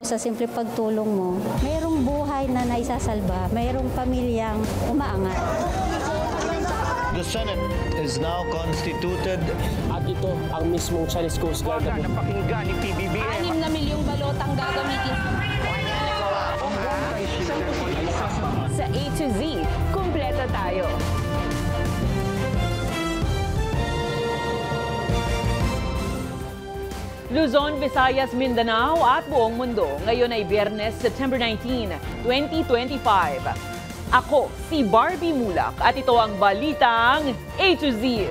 Sa simple pagtulong mo, mayroong buhay na naisasalba, mayroong pamilyang umaangat. The Senate is now constituted. At ito ang mismong Chinese Coast Guard na napakinggan ni PBBM. 6 na milyong balotang gagamitin sa A to Z. Kumpleto tayo. Luzon, Visayas, Mindanao at buong mundo. Ngayon ay Biyernes, September 19, 2025. Ako si Barbie Mulak at ito ang balitang A to Z.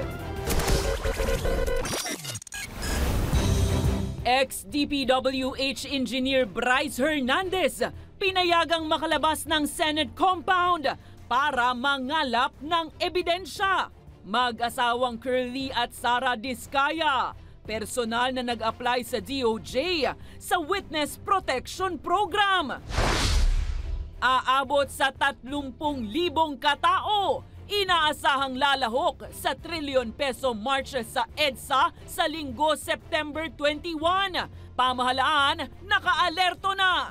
Ex-DPWH Engineer Bryce Hernandez pinayagang makalabas ng Senate compound para mangalap ng ebidensya. Mag-asawang Curly at Sara Diskaya, personal na nag-apply sa DOJ sa Witness Protection Program. Aabot sa 30,000 katao. Inaasahang lalahok sa trilyon peso march sa EDSA sa linggo September 21. Pamahalaan, naka-alerto na.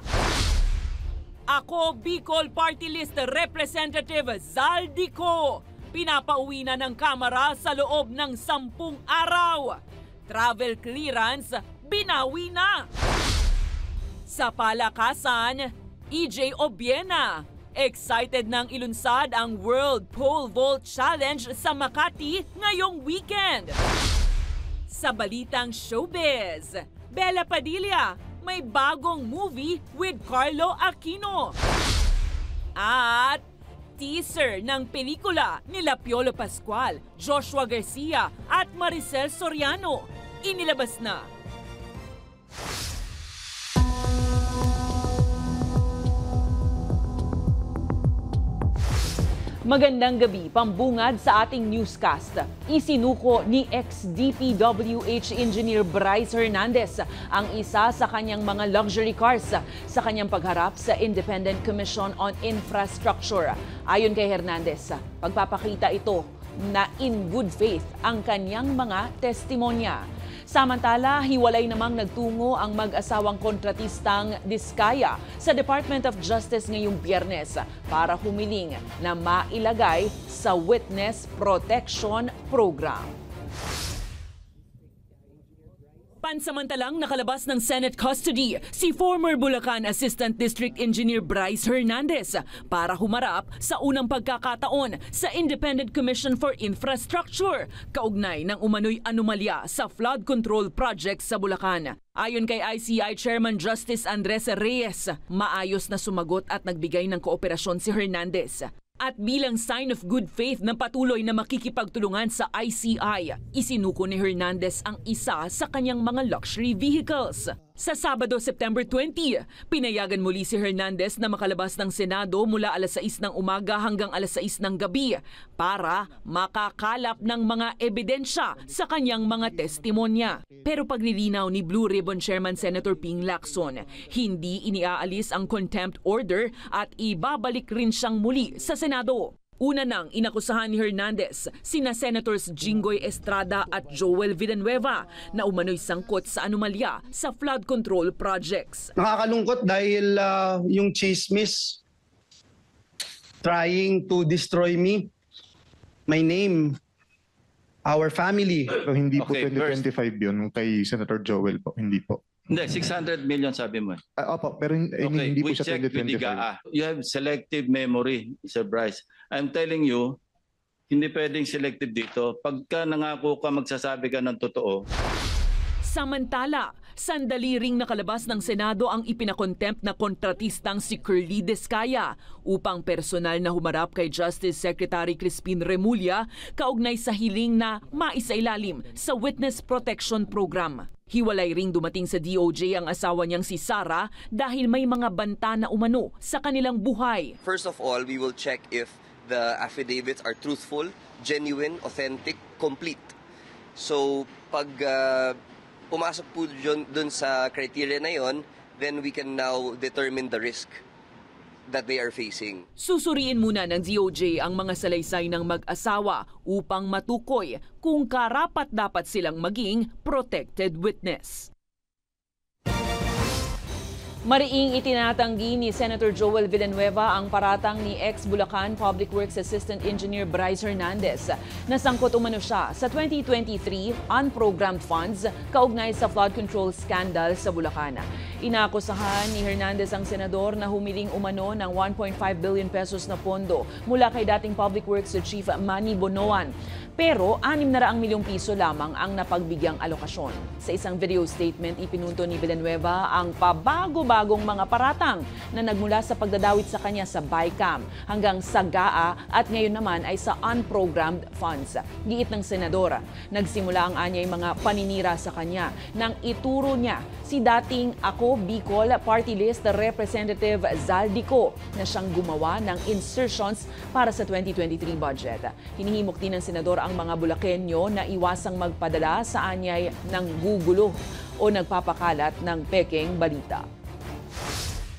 Ako, Bicol Party List Representative Zaldico. Pinapauwi na ng Kamara sa loob ng 10 araw. Travel clearance, binawi na. Sa palakasan, EJ Obiena, excited nang ilunsad ang World Pole Vault Challenge sa Makati ngayong weekend. Sa balitang showbiz, Bella Padilla may bagong movie with Carlo Aquino. At teaser ng pelikula nila Piolo Pascual, Joshua Garcia at Maricel Soriano inilabas na. Magandang gabi, pambungad sa ating newscast. Isinuko ni ex-DPWH Engineer Bryce Hernandez ang isa sa kanyang mga luxury cars sa kanyang pagharap sa Independent Commission on Infrastructure. Ayon kay Hernandez, pagpapakita ito na in good faith ang kanyang mga testimonya. Samantala, hiwalay namang nagtungo ang mag-asawang kontratistang Diskaya sa Department of Justice ngayong Biyernes para humiling na mailagay sa Witness Protection Program. Pansamantalang nakalabas ng Senate custody si former Bulacan Assistant District Engineer Bryce Hernandez para humarap sa unang pagkakataon sa Independent Commission for Infrastructure kaugnay ng umano'y anomalya sa flood control project sa Bulacan. Ayon kay ICI Chairman Justice Andres Reyes, maayos na sumagot at nagbigay ng kooperasyon si Hernandez. At bilang sign of good faith na patuloy na makikipagtulungan sa ICI, isinuko ni Hernandez ang isa sa kanyang mga luxury vehicles. Sa Sabado, September 20, pinayagan muli si Hernandez na makalabas ng Senado mula alas 6 ng umaga hanggang alas 6 ng gabi para makakalap ng mga ebidensya sa kanyang mga testimonya. Pero paglilinaw ni Blue Ribbon Chairman Senator Ping Lacson, hindi iniaalis ang contempt order at ibabalik rin siyang muli sa Senado. Una nang inakusahan ni Hernandez sina Senators Jinggoy Estrada at Joel Villanueva na umano'y sangkot sa anomalya sa flood control projects. Nakakalungkot dahil yung chismis trying to destroy me, my name, our family. So, hindi po 2025 yun kay Senator Joel po, hindi po. Hindi, 600 million sabi mo. Opo, pero hindi po siya 2025. You have selective memory, Mr. Bryce. I'm telling you, hindi pwedeng selective dito. Pagka nangako ka, magsasabi ka ng totoo. Samantala, sandali ring nakalabas ng Senado ang ipinakontempt na kontratistang si Curly Diskaya upang personal na humarap kay Justice Secretary Crispin Remulla kaugnay sa hiling na maisailalim sa Witness Protection Program. Hiwalay ring dumating sa DOJ ang asawa niyang si Sara dahil may mga banta na umano sa kanilang buhay. First of all, we will check if the affidavits are truthful, genuine, authentic, complete. So pag pumasok po dun sa criteria na yon, then we can now determine the risk that they are facing. Susuriin muna ng DOJ ang mga salaysay ng mag-asawa upang matukoy kung karapat-dapat silang maging protected witness. Mariing itinatanggi ni Senator Joel Villanueva ang paratang ni ex-Bulacan Public Works Assistant Engineer Bryce Hernandez. Nasangkot umano siya sa 2023 unprogrammed funds kaugnay sa flood control scandal sa Bulacan. Inakusahan ni Hernandez ang senador na humiling umano ng 1.5 billion pesos na pondo mula kay dating Public Works Chief Manny Bonoan. Pero 600 milyong piso lamang ang napagbigyang alokasyon. Sa isang video statement, ipinunto ni Villanueva ang pabago-bagong mga paratang na nagmula sa pagdadawit sa kanya sa BICAM hanggang sa GAA at ngayon naman ay sa unprogrammed funds. Giit ng senadora, nagsimula ang anyay mga paninira sa kanya nang ituro niya si dating Ako Bicol Party List Representative Zaldico na siyang gumawa ng insertions para sa 2023 budget. Hinihimok din ng senador ang mga Bulakenyo na iwasang magpadala sa anyay ng gugulo o nagpapakalat ng pekeng balita.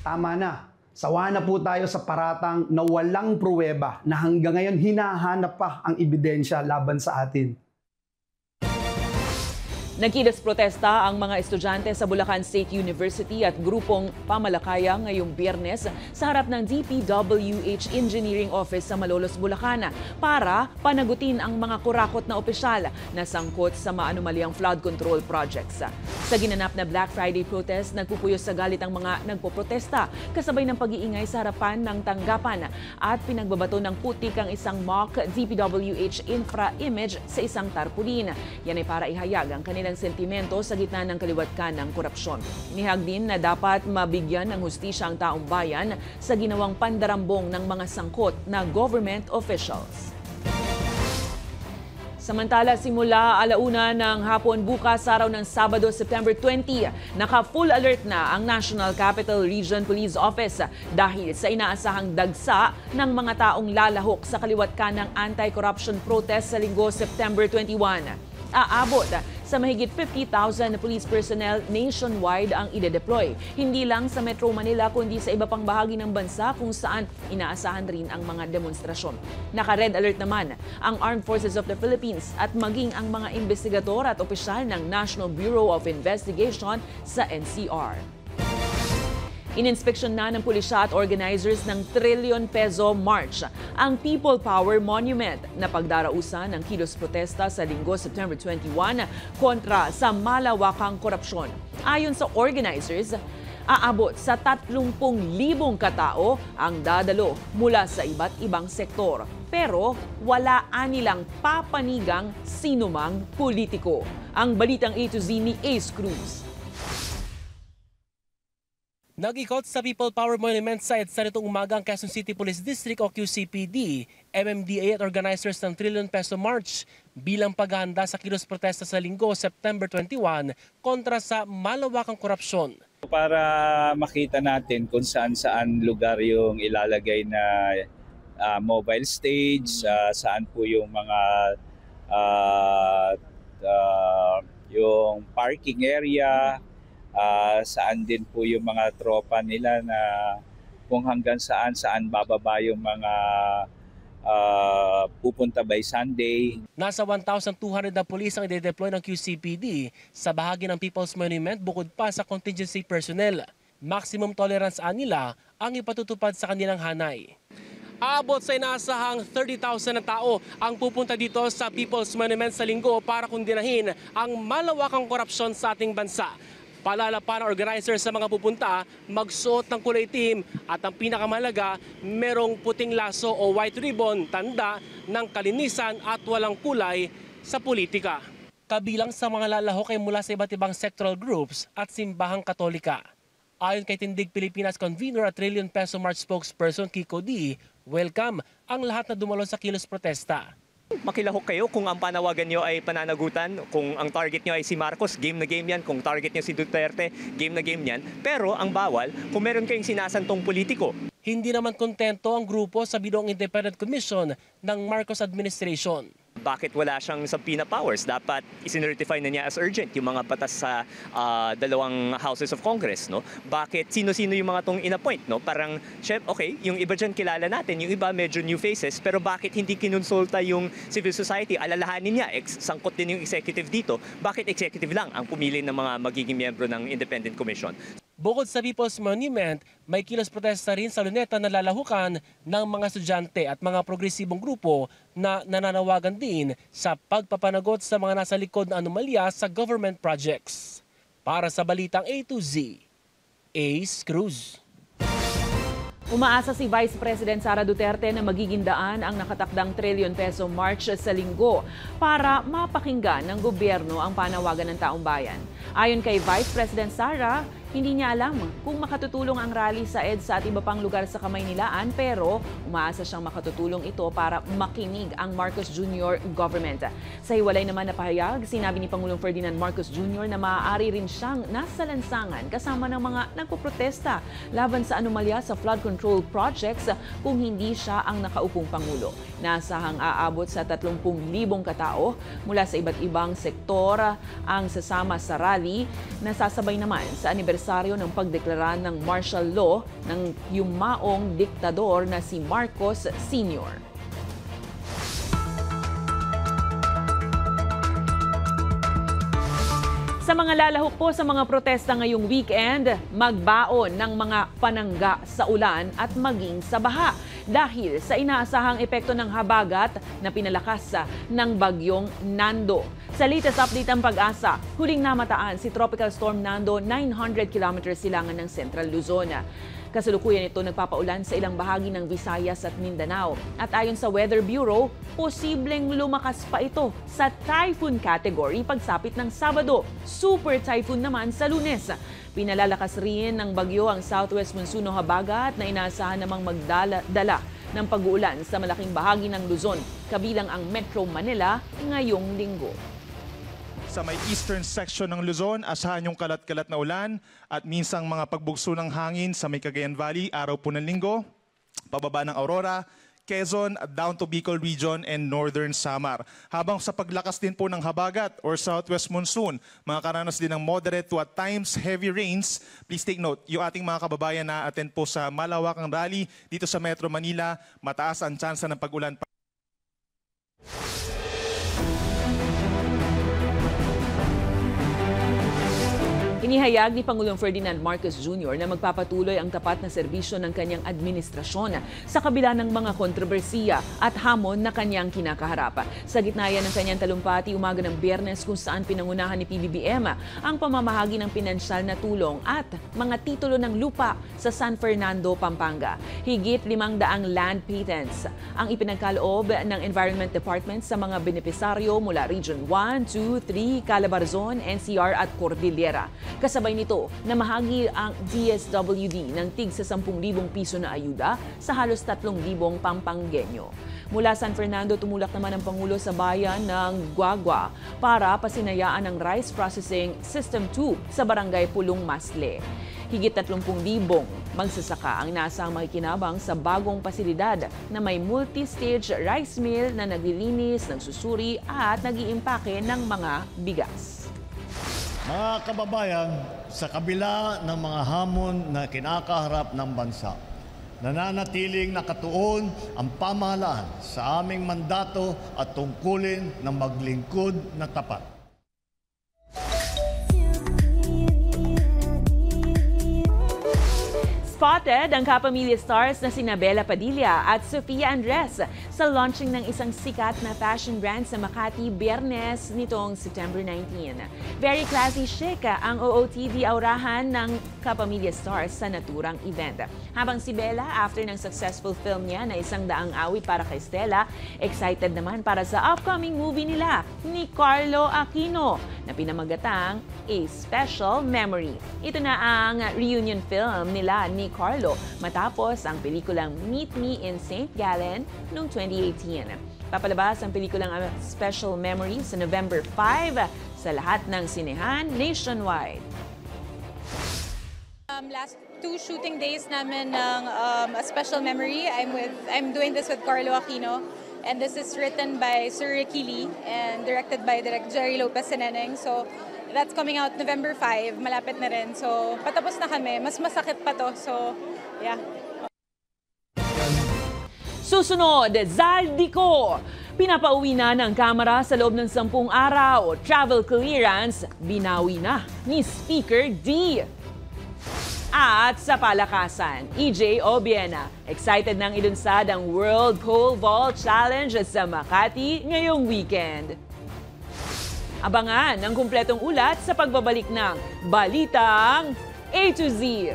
Tama na. Sawa na po tayo sa paratang na walang pruweba na hanggang ngayon hinahanap pa ang ebidensya laban sa atin. Nagkilos protesta ang mga estudyante sa Bulacan State University at grupong pamalakaya ngayong Biyernes sa harap ng DPWH Engineering Office sa Malolos, Bulacan para panagutin ang mga kurakot na opisyal na sangkot sa maanomaliang flood control projects. Sa ginanap na Black Friday protest, nagpupuyos sa galit ang mga nagpoprotesta kasabay ng pag-iingay sa harapan ng tanggapan at pinagbabato ng putik ang isang mock DPWH infra image sa isang tarpaulin. Yan ay para ihayag ang kanilang sentimento sa gitna ng kaliwatkan ng korupsyon. Inihag din na dapat mabigyan ng hustisya ang taong bayan sa ginawang pandarambong ng mga sangkot na government officials. Samantala, simula alauna ng hapon bukas araw ng Sabado, September 20, naka-full alert na ang National Capital Region Police Office dahil sa inaasahang dagsa ng mga taong lalahok sa kaliwatkan ng anti-corruption protest sa Linggo, September 21. Aabot sa mahigit 50,000 police personnel nationwide ang ide-deploy. Hindi lang sa Metro Manila kundi sa iba pang bahagi ng bansa kung saan inaasahan rin ang mga demonstrasyon. Naka-red alert naman ang Armed Forces of the Philippines at maging ang mga investigador at opisyal ng National Bureau of Investigation sa NCR. Ininspeksyon na ng pulisya at organizers ng trillion peso march ang People Power Monument na pagdarausan ng kilos protesta sa Linggo, September 21 kontra sa malawakang korupsyon. Ayon sa organizers, aabot sa 30,000 katao ang dadalo mula sa iba't ibang sektor. Pero wala anilang papanigang sinumang politiko. Ang balitang A to Z ni Ace Cruz. Nag-ikot sa People Power Monument site sa nitong umaga ang Quezon City Police District o QCPD, MMDA at organizers ng Trillion Peso March bilang paghahanda sa kilos protesta sa Linggo, September 21 kontra sa malawakang korupsyon. Para makita natin kung saan-saan lugar yung ilalagay na mobile stage, saan po yung mga yung parking area, saan din po yung mga tropa nila na kung hanggang saan bababa yung mga pupunta by Sunday. Nasa 1,200 na pulis ang i-deploy ng QCPD sa bahagi ng People's Monument bukod pa sa contingency personnel. Maximum tolerance nila ang ipatutupad sa kanilang hanay. Aabot sa inaasahang 30,000 na tao ang pupunta dito sa People's Monument sa Linggo para kundinahin ang malawakang korupsyon sa ating bansa. Paalala pa ng organizer sa mga pupunta, magsuot ng kulay itim at ang pinakamahalaga, merong puting laso o white ribbon, tanda ng kalinisan at walang kulay sa politika. Kabilang sa mga lalahok ay mula sa iba't ibang sectoral groups at simbahang katolika. Ayon kay Tindig Pilipinas Convener at Trillion Peso March spokesperson Kiko D, welcome ang lahat na dumalo sa kilos protesta. Makilahok kayo kung ang panawagan nyo ay pananagutan, kung ang target nyo ay si Marcos, game na game yan. Kung target nyo si Duterte, game na game yan. Pero ang bawal, kung meron kayong sinasantong politiko. Hindi naman kontento ang grupo sa Bidong Independent Commission ng Marcos administration. Bakit wala siyang subpoena powers? Dapat isinotify na niya as urgent yung mga batas sa dalawang houses of Congress, no? Bakit sino-sino yung mga tong inappoint, no? Parang chef, okay, yung iba diyan kilala natin, yung iba medyo new faces, pero bakit hindi kinonsulta yung civil society? Alalahanin niya, sangkot din yung executive dito. Bakit executive lang ang pumili ng mga magiging miyembro ng independent commission? Bukod sa People's Monument, may kilos protesta rin sa Luneta na lalahukan ng mga estudyante at mga progresibong grupo na nananawagan din sa pagpapanagot sa mga nasa likod na anomalya sa government projects. Para sa Balitang A to Z, Ace Cruz. Umaasa si Vice President Sara Duterte na magiging daan ang nakatakdang trilyon peso march sa linggo para mapakinggan ng gobyerno ang panawagan ng taong bayan. Ayon kay Vice President Sara, hindi niya alam kung makatutulong ang rally sa EDSA at iba pang lugar sa Kamaynilaan, pero umaasa siyang makatutulong ito para makinig ang Marcos Jr. government. Sa hiwalay naman na pahayag, sinabi ni Pangulong Ferdinand Marcos Jr. na maaari rin siyang nasa lansangan kasama ng mga nagpoprotesta laban sa anomalya sa flood control projects kung hindi siya ang nakaupong Pangulo. Nasahang aabot sa 30,000 katao mula sa iba't ibang sektor ang sasama sa rally, nasasabay naman sa anibersaryo ng pagdeklara ng martial law ng yumaong diktador na si Marcos Sr. Sa mga lalahok po sa mga protesta ngayong weekend, magbaon ng mga panangga sa ulan at maging sa baha dahil sa inaasahang epekto ng habagat na pinalakas ng bagyong Nando. Sa latest update ng Pag-asa, huling namataan si Tropical Storm Nando 900 km silangan ng Central Luzon. Kasalukuyan ito nagpapaulan sa ilang bahagi ng Visayas at Mindanao. At ayon sa Weather Bureau, posibleng lumakas pa ito sa typhoon category pagsapit ng Sabado. Super typhoon naman sa Lunes. Pinalalakas rin ng bagyo ang Southwest Monsoon o habagat na inaasahan namang magdala ng pag-uulan sa malaking bahagi ng Luzon, kabilang ang Metro Manila ngayong linggo. Sa may eastern section ng Luzon, asahan yung kalat-kalat na ulan at minsang mga pagbugso ng hangin sa may Cagayan Valley araw po ng linggo, pababa ng Aurora, Quezon, down to Bicol Region and Northern Samar. Habang sa paglakas din po ng habagat or southwest monsoon, makakaranas din ng moderate to at times heavy rains. Please take note, yung ating mga kababayan na attend po sa malawakang rally dito sa Metro Manila, mataas ang tsansa ng pag-ulan. Inihayag ni Pangulong Ferdinand Marcos Jr. na magpapatuloy ang tapat na serbisyo ng kanyang administrasyon sa kabila ng mga kontrobersiya at hamon na kanyang kinakaharap. Sa gitna yan ng kanyang talumpati umaga ng Biyernes kung saan pinangunahan ni PBBM ang pamamahagi ng pinansyal na tulong at mga titulo ng lupa sa San Fernando, Pampanga. Higit 500 land patents ang ipinagkaloob ng Environment Department sa mga benepisaryo mula Region 1, 2, 3, Calabarzon, NCR at Cordillera. Kasabay nito, namahagi ang DSWD ng tig sa 10,000 piso na ayuda sa halos 3,000 Pampanggenyo. Mula San Fernando, tumulak naman ang Pangulo sa bayan ng Guagua para pasinayaan ang Rice Processing System 2 sa Barangay Pulong Masle. Higit 30,000 magsasaka ang nasang makikinabang sa bagong pasilidad na may multi-stage rice mill na naglilinis, nagsusuri at nag-iimpake ng mga bigas. Mga kababayan, sa kabila ng mga hamon na kinakaharap ng bansa, nananatiling nakatuon ang pamahalaan sa aming mandato at tungkulin na maglingkod na tapat. Spotted ang kapamilya stars na sina Bella Padilla at Sofia Andres sa launching ng isang sikat na fashion brand sa Makati Biyernes nitong September 19. Very classy chic ang OOTD aurahan ng kapamilya stars sa naturang event. Habang si Bella, after ng successful film niya na 100 awit para kay Stella, excited naman para sa upcoming movie nila ni Carlo Aquino na pinamagatang A Special Memory. Ito na ang reunion film nila ni Carlo matapos ang pelikulang Meet Me in St. Gallen noong 2018. Papalabas ang pelikulang Special Memory sa November 5 sa lahat ng sinehan nationwide. Last 2 shooting days namin ng A Special Memory. I'm doing this with Carlo Aquino, and this is written by Sir Ricky Lee and directed by Direk Jerry Lopez Seneneng. So that's coming out November 5, malapit na rin. So patapos na kami, mas masakit pa to. So yeah. Susunod, Zaldico. Pinapauwi na ng Kamara sa loob ng 10 araw. Travel clearance, binawi na ni Speaker D. At sa palakasan, EJ Obiena, excited nang ilunsad ang World Pole Vault Challenge sa Makati ngayong weekend. Abangan ang kumpletong ulat sa pagbabalik ng Balitang A to Z.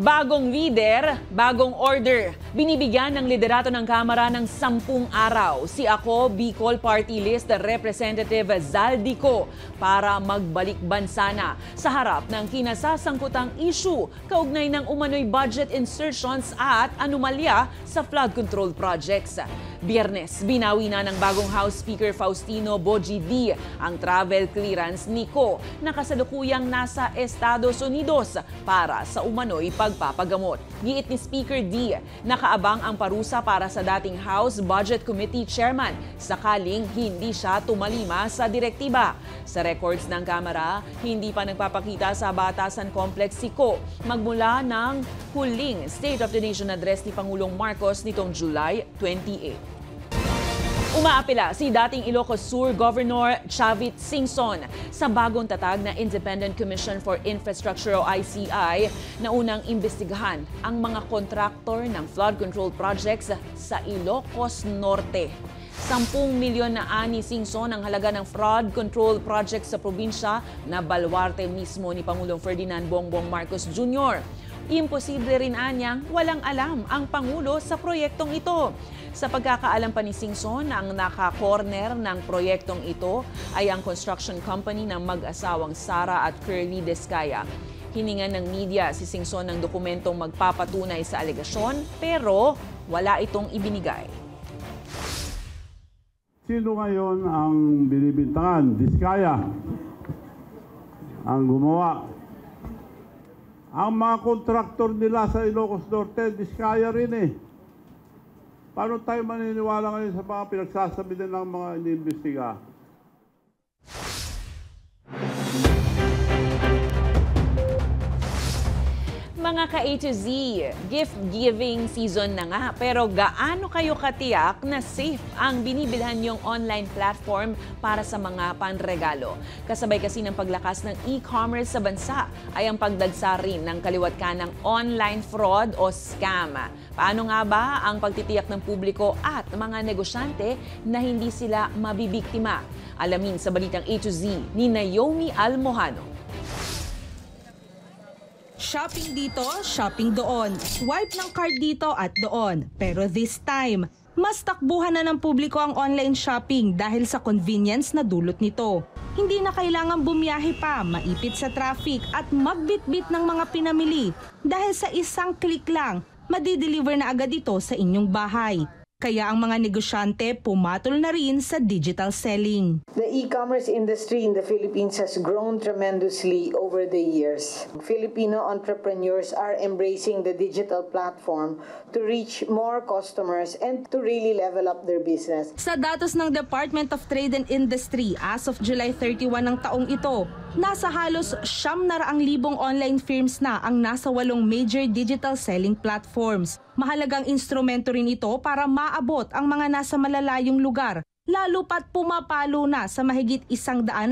Bagong leader, bagong order. Binibigyan ng liderato ng Kamara ng 10 araw si Ako Bicol Party List Representative Zaldico para magbalik bansa na sa harap ng kinasasangkutang issue kaugnay ng umano'y budget insertions at anomalya sa flood control projects. Biyernes, binawi na ng bagong House Speaker Faustino Boji D ang travel clearance ni Ko na kasalukuyang nasa Estados Unidos para sa umano'y pagpapagamot. Giit ni Speaker D, nakaabang ang parusa para sa dating House Budget Committee Chairman sakaling hindi siya tumalima sa direktiba. Sa records ng Kamara, hindi pa nagpapakita sa Batasan Complex si Ko magmula ng huling State of the Nation address ni Pangulong Marcos nitong July 28. Umaapila si dating Ilocos Sur Governor Chavit Singson sa bagong tatag na Independent Commission for Infrastructure o ICI na unang imbestigahan ang mga kontraktor ng flood control projects sa Ilocos Norte. 10 milyon na ani Singson ang halaga ng flood control project sa probinsya na baluarte mismo ni Pangulong Ferdinand Bongbong Marcos Jr. Imposible rin anyang walang alam ang Pangulo sa proyektong ito. Sa pagkakaalam pa ni Singson, ang naka-corner ng proyektong ito ay ang construction company ng mag-asawang Sara at Curly Descaya. Hiningan ng media si Singson ng dokumentong magpapatunay sa alegasyon pero wala itong ibinigay. Sino ngayon ang binibintangan? Descaya ang gumawa. Ang mga kontraktor nila sa Ilocos Norte, Descaya rin eh. Paano tayo maniniwala ngayon sa mga pinagsasabi din ng mga iniimbestiga? Mga ka-A to Z, gift-giving season na nga. Pero gaano kayo katiyak na safe ang binibilhan yung online platform para sa mga panregalo? Kasabay kasi ng paglakas ng e-commerce sa bansa ay ang pagdagsa rin ng kaliwatkanang online fraud o scam. Paano nga ba ang pagtitiyak ng publiko at mga negosyante na hindi sila mabibiktima? Alamin sa Balitang A to Z ni Naomi Almohano. Shopping dito, shopping doon. Swipe ng card dito at doon. Pero this time, mas takbuhan na ng publiko ang online shopping dahil sa convenience na dulot nito. Hindi na kailangan bumiyahe pa, maipit sa traffic at magbitbit ng mga pinamili. Dahil sa isang click lang, madideliver na agad ito sa inyong bahay. Kaya ang mga negosyante pumatol na rin sa digital selling. The e-commerce industry in the Philippines has grown tremendously over the years. Filipino entrepreneurs are embracing the digital platform to reach more customers and to really level up their business. Sa datos ng Department of Trade and Industry, as of July 31 ng taong ito, nasa halos 900,000 online firms na ang nasa 8 major digital selling platforms. Mahalagang instrumento rin ito para maabot ang mga nasa malalayong lugar, lalo pat pumapalo na sa mahigit 116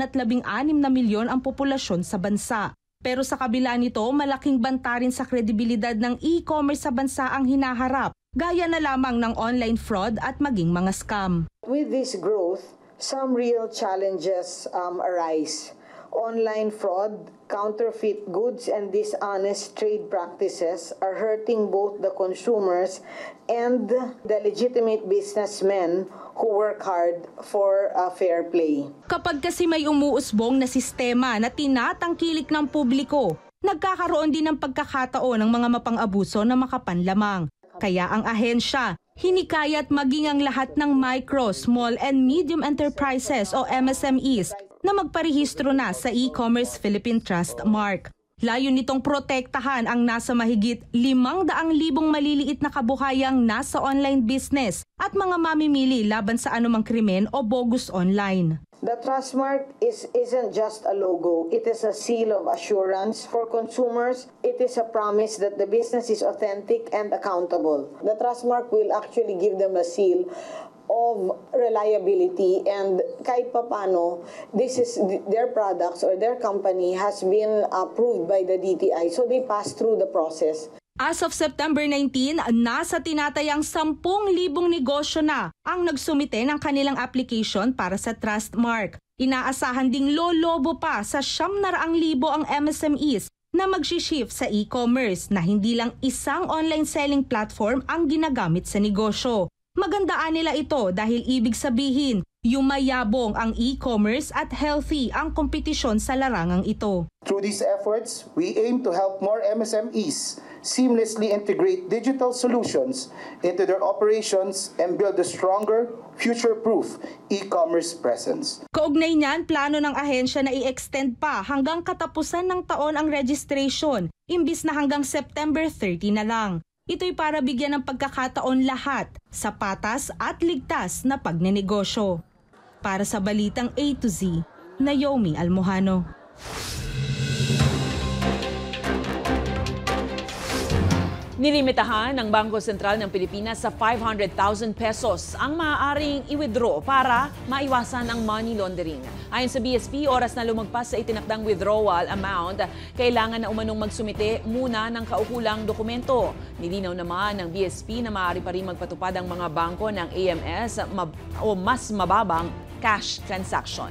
na milyon ang populasyon sa bansa. Pero sa kabila nito, malaking banta rin sa kredibilidad ng e-commerce sa bansa ang hinaharap, gaya na lamang ng online fraud at maging mga scam. With this growth, some real challenges arise. Online fraud, counterfeit goods, and dishonest trade practices are hurting both the consumers and the legitimate businessmen who work hard for fair play. Kapag kasi may umuusbong na sistema na tinatangkilik ng publiko, nagkakaroon din ng pagkakataon ng mga mapang-abuso na makapanlamang. Kaya ang ahensya, hinikayat maging ang lahat ng micro, small, and medium enterprises o MSMEs na magparehistro na sa E-Commerce Philippine Trust Mark. Layo nitong protektahan ang nasa mahigit 500,000 maliliit na kabuhayang nasa online business at mga mamimili laban sa anumang krimen o bogus online. The Trustmark isn't just a logo. It is a seal of assurance for consumers. It is a promise that the business is authentic and accountable. The Trustmark will actually give them a seal of reliability, and kahit papano, this is their products or their company has been approved by the DTI, so they pass through the process. As of September 19, nasa tinatayang 10,000 negosyo na ang nagsumite ng kanilang application para sa Trustmark. Inaasahan ding lolobo pa sa 900,000 ang MSMEs na magsishift sa e-commerce na hindi lang isang online selling platform ang ginagamit sa negosyo. Magandaan nila ito dahil ibig sabihin, yumayabong ang e-commerce at healthy ang kompetisyon sa larangang ito. Through these efforts, we aim to help more MSMEs seamlessly integrate digital solutions into their operations and build a stronger, future-proof e-commerce presence. Kaugnay niyan, plano ng ahensya na i-extend pa hanggang katapusan ng taon ang registration, imbis na hanggang September 30 na lang. Ito'y para bigyan ng pagkakataon lahat sa patas at ligtas na pagnenegosyo. Para sa Balitang A to Z, Naomi Almohano. Nilimitahan ng Bangko Sentral ng Pilipinas sa 500,000 pesos ang maaaring i-withdraw para maiwasan ang money laundering. Ayon sa BSP, oras na lumagpas sa itinakdang withdrawal amount, kailangan na umanong magsumite muna ng kaukulang dokumento. Nilinaw naman ng BSP na maaari pa rin magpatupad ang mga bangko ng AMS o mas mababang cash transaction.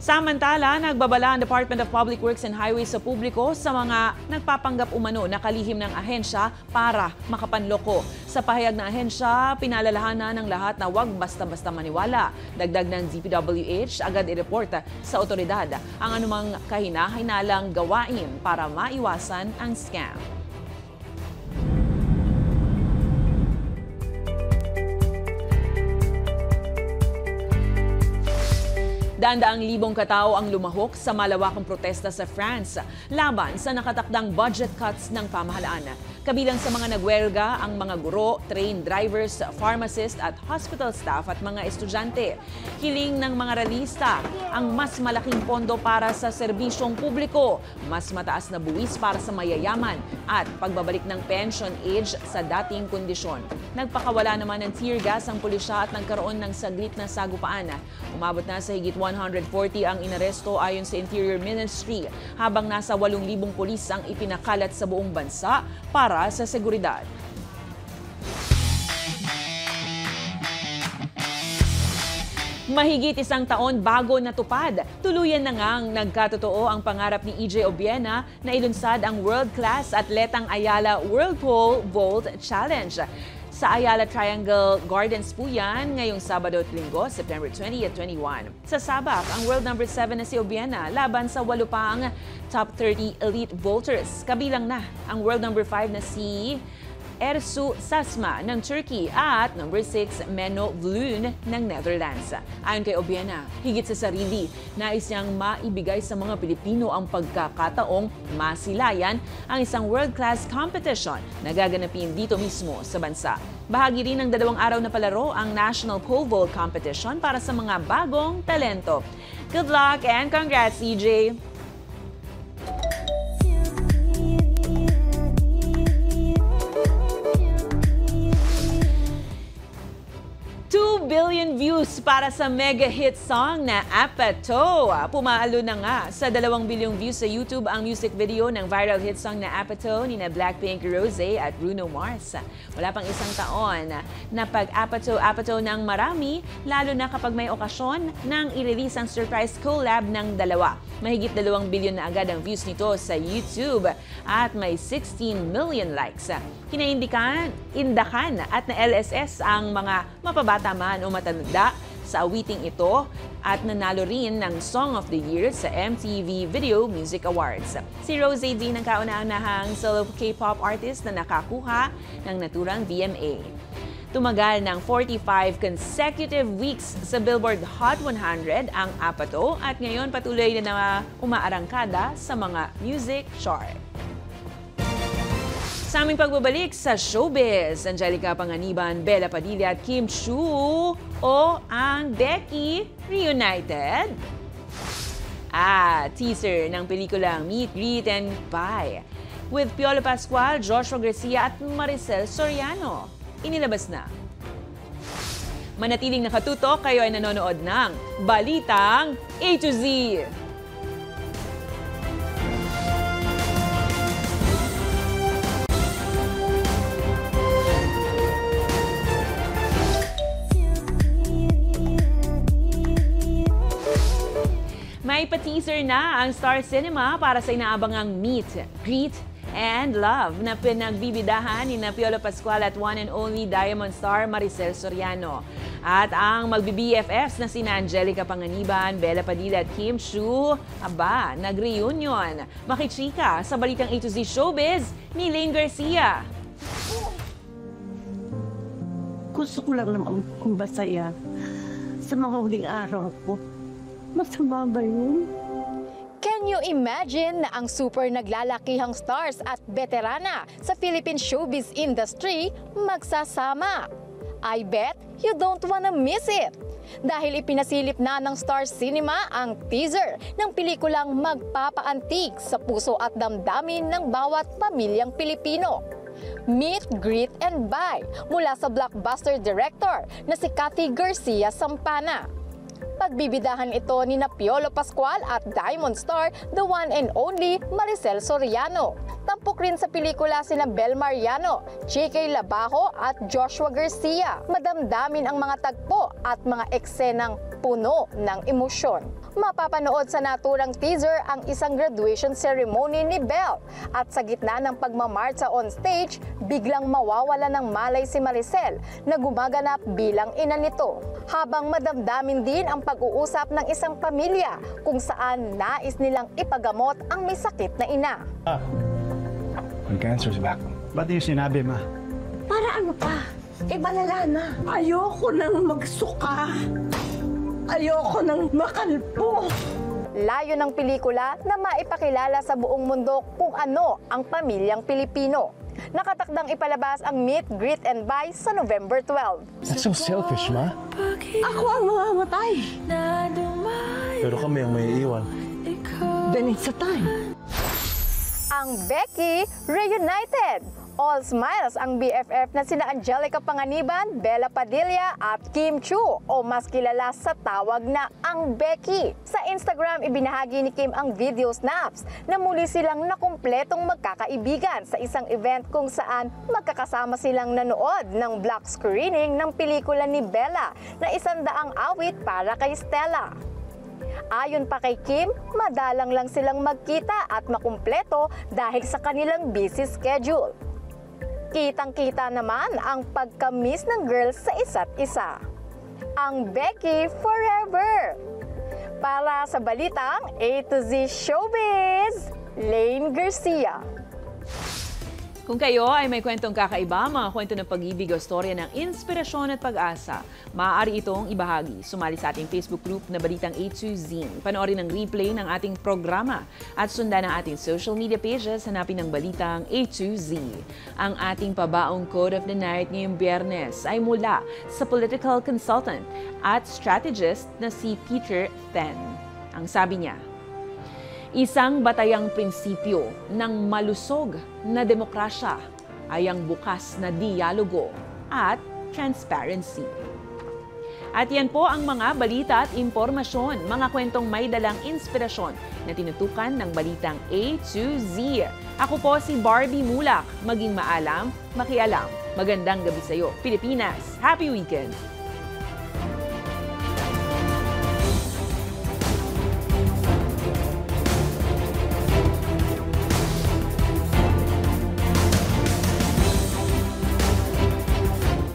Samantala, nagbabala ang Department of Public Works and Highways sa publiko sa mga nagpapanggap umano na kalihim ng ahensya para makapanloko. Sa pahayag ng ahensya, pinalalahanan ng lahat na huwag basta-basta maniwala. Dagdag ng DPWH, agad i-report sa otoridad ang anumang kahina-hinalang gawain para maiwasan ang scam. Daan-daang libong katao ang lumahok sa malawakang protesta sa France laban sa nakatakdang budget cuts ng pamahalaan. Kabilang sa mga nagwelga ang mga guro, train drivers, pharmacist at hospital staff at mga estudyante. Hiling ng mga ralista ang mas malaking pondo para sa serbisyong publiko, mas mataas na buwis para sa mayayaman at pagbabalik ng pension age sa dating kondisyon. Nagpakawala naman ng tear gas ang pulisya at nagkaroon ng saglit na sagupaan. Umabot na sa higit 140 ang inaresto ayon sa Interior Ministry, habang nasa 8,000 pulis ang ipinakalat sa buong bansa para sa seguridad. Mahigit isang taon bago natupad, tuluyan na ngang nagkatotoo ang pangarap ni EJ Obiena na ilunsad ang world-class atletang Ayala World Pole Vault Challenge. Sa Ayala Triangle Gardens po yan ngayong Sabado at Linggo, September 20 at 21. Sa Sabak, ang world number 7 na si Obiena laban sa 8 pang top 30 elite vaulters. Kabilang na ang world number 5 na si Ersu Sasma ng Turkey at number 6 Menno Vloen ng Netherlands. Ayon kay Obiena, higit sa sarili, nais niyang maibigay sa mga Pilipino ang pagkakataong masilayan ang isang world-class competition na gaganapin dito mismo sa bansa. Bahagi rin ng 2 araw na palaro ang National Pole Vault Competition para sa mga bagong talento. Good luck and congrats, EJ! 2 billion views para sa mega hit song na Apato. Pumaalo na nga sa 2 bilyong views sa YouTube ang music video ng viral hit song na Apato ni na Blackpink, Rosé at Bruno Mars. Wala pang isang taon na pag-Apato ng marami, lalo na kapag may okasyon nang i-release ang surprise collab ng dalawa. Mahigit 2 bilyon na agad ang views nito sa YouTube at may 16 million likes. Kinaindakan at na LSS ang mga mapabata man o matanda sa awiting ito at nanalo rin ng Song of the Year sa MTV Video Music Awards. Si Rosé din ang kauna-unahang solo K-pop artist na nakakuha ng naturang VMA. Tumagal ng 45 consecutive weeks sa Billboard Hot 100 ang Apato at ngayon patuloy na umaarangkada sa mga music chart. Sa aming pagbabalik sa showbiz, Angelica Panganiban, Bella Padilla at Kim Chiu o ang Becky reunited. Teaser ng pelikulang Meet, Greet and Bye with Piolo Pascual, Joshua Garcia at Maricel Soriano. Inilabas na. Manatiling nakatutok, kayo ay nanonood ng Balitang A to Z. May pa-teaser na ang Star Cinema para sa inaabangang Meet, Greet, and Love na pinagbibidahan ni Piolo Pascual at one and only Diamond Star Maricel Soriano. At ang magbi-BFFs na sina Angelica Panganiban, Bella Padilla at Kim Chiu, nag-reunion. Makichika sa Balitang A to Z Showbiz ni Lane Garcia. Gusto ko lang naman kung masaya sa mga huling araw ko. Masama ba yun? Can you imagine na ang super naglalakihang stars at veterana sa Philippine showbiz industry magsasama? I bet you don't wanna miss it! Dahil ipinasilip na ng Star Cinema ang teaser ng pelikulang magpapaantig sa puso at damdamin ng bawat pamilyang Pilipino. Meet, Greet and Bye mula sa blockbuster director na si Cathy Garcia Sampana. Pagbibidahan ito ni Piolo Pascual at Diamond Star, the one and only Maricel Soriano. Tampok rin sa pelikula sina Bel Mariano, J.K. Labajo at Joshua Garcia. Madamdamin ang mga tagpo at mga eksenang puno ng emosyon. Mapapanood sa naturang teaser ang isang graduation ceremony ni Belle. At sa gitna ng pagmamarcha on stage, biglang mawawala ng malay si Maricel na gumaganap bilang ina nito. Habang madamdamin din ang pag-uusap ng isang pamilya kung saan nais nilang ipagamot ang may sakit na ina. Ang cancer's back. Ba't yung sinabi, ma? Para ano pa? Malala na. Ayoko nang magsuka. Ayoko nang makalpo. Layo ng pelikula na maipakilala sa buong mundo kung ano ang pamilyang Pilipino. Nakatakdang ipalabas ang Meet, Greet and Bye sa November 12. That's so selfish, ma. Ako ang mamamatay. Pero kami ang may iwan. Then it's a time. Ang Becky reunited. All smiles ang BFF na sina Angelica Panganiban, Bella Padilla at Kim Chiu o mas kilala sa tawag na ang Becky. Sa Instagram, ibinahagi ni Kim ang video snaps na muli silang nakumpletong magkakaibigan sa isang event kung saan magkakasama silang nanood ng block screening ng pelikula ni Bella na 100 awit para kay Stella. Ayon pa kay Kim, madalang lang silang magkita at makumpleto dahil sa kanilang busy schedule. Kitang-kita naman ang pagka-miss ng girls sa isa't isa. Ang Becky forever! Para sa Balitang A to Z Showbiz, Lane Garcia. Kung kayo ay may kwentong kakaiba, mga kwento ng pag-ibig o storya ng inspirasyon at pag-asa, maaari itong ibahagi. Sumali sa ating Facebook group na Balitang A to Z. Panoorin ang replay ng ating programa at sundan ang ating social media pages, hanapin ang Balitang A to Z. Ang ating pabaong quote of the night ngayong Biyernes ay mula sa political consultant at strategist na si Peter Then. Ang sabi niya, isang batayang prinsipyo ng malusog na demokrasya ay ang bukas na dialogo at transparency. At yan po ang mga balita at impormasyon, mga kwentong may dalang inspirasyon na tinutukan ng Balitang A to Z. Ako po si Barbie Mulak. Maging maalam, makialam. Magandang gabi sa iyo, Pilipinas. Happy weekend!